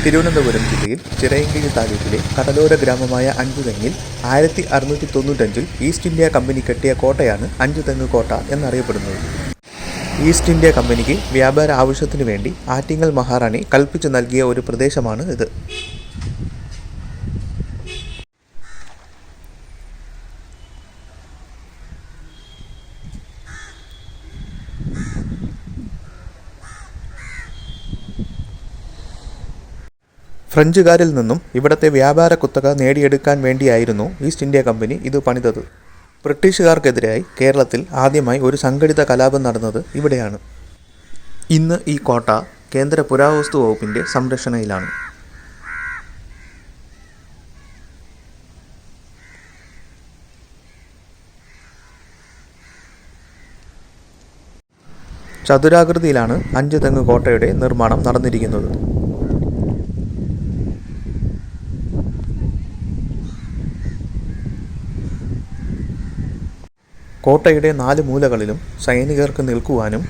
തിരുവനന്തപുരം ജില്ലയിൽ ചിറയൻകീഴ് താലൂക്കിലെ കടലോര ഗ്രാമമായ അഞ്ചുതെങ്ങിൽ 1695 ഈസ്റ്റ് ഇന്ത്യ കമ്പനി കെട്ടിയ കോട്ടയാണ് അഞ്ചുതെങ്ങ് കോട്ട എന്നറിയപ്പെടുന്നത്. ഈസ്റ്റ് ഇന്ത്യ കമ്പനിക്ക് വ്യാപാര ആവശ്യത്തിനു വേണ്ടി ആറ്റിങ്ങൽ മഹാറാണി കൽപ്പിച്ചു നൽകിയ ഒരു പ്രദേശമാണ് ഇത്. ഫ്രഞ്ചുകാരിൽ നിന്നും ഇവിടത്തെ വ്യാപാര കുത്തക നേടിയെടുക്കാൻ വേണ്ടിയായിരുന്നു ഈസ്റ്റ് ഇന്ത്യ കമ്പനി ഇത് പണിതത്. ബ്രിട്ടീഷുകാർക്കെതിരായി കേരളത്തിൽ ആദ്യമായി ഒരു സംഘടിത കലാപം നടന്നത് ഇവിടെയാണ്. ഇന്ന് ഈ കോട്ട കേന്ദ്ര പുരാവസ്തു വകുപ്പിൻ്റെ സംരക്ഷണയിലാണ്. ചതുരാകൃതിയിലാണ് അഞ്ചുതെങ്ങ് കോട്ടയുടെ നിർമ്മാണം നടന്നിരിക്കുന്നത്. കോട്ടയുടെ 4 മൂലകളിലും സൈനികർക്ക് നിൽക്കുവാനും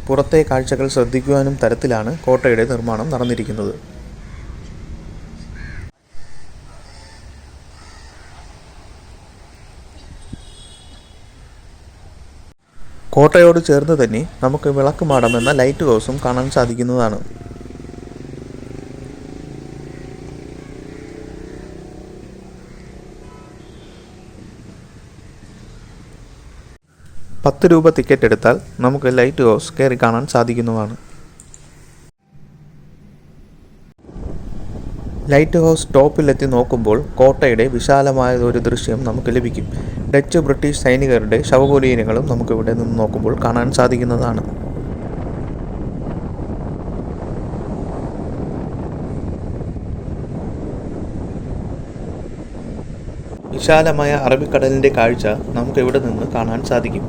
പുറത്തെ കാഴ്ചകൾ ശ്രദ്ധിക്കുവാനും തരത്തിലാണ് കോട്ടയുടെ നിർമ്മാണം നടന്നിരിക്കുന്നത്. കോട്ടയോട് ചേർന്ന് തന്നെ നമുക്ക് വിളക്കുമാടം എന്ന ലൈറ്റ് ഹൗസും കാണാൻ സാധിക്കുന്നതാണ്. ₹10 ടിക്കറ്റ് എടുത്താൽ നമുക്ക് ലൈറ്റ് ഹൗസ് കയറി കാണാൻ സാധിക്കുന്നതാണ്. ലൈറ്റ് ഹൗസ് ടോപ്പിലെത്തി നോക്കുമ്പോൾ കോട്ടയുടെ വിശാലമായ ഒരു ദൃശ്യം നമുക്ക് ലഭിക്കും. ഡച്ച് ബ്രിട്ടീഷ് സൈനികരുടെ ശവകുടീരങ്ങളും നമുക്കിവിടെ നിന്ന് നോക്കുമ്പോൾ കാണാൻ സാധിക്കുന്നതാണ്. വിശാലമായ അറബിക്കടലിൻ്റെ കാഴ്ച നമുക്ക് ഇവിടെ നിന്ന് കാണാൻ സാധിക്കും.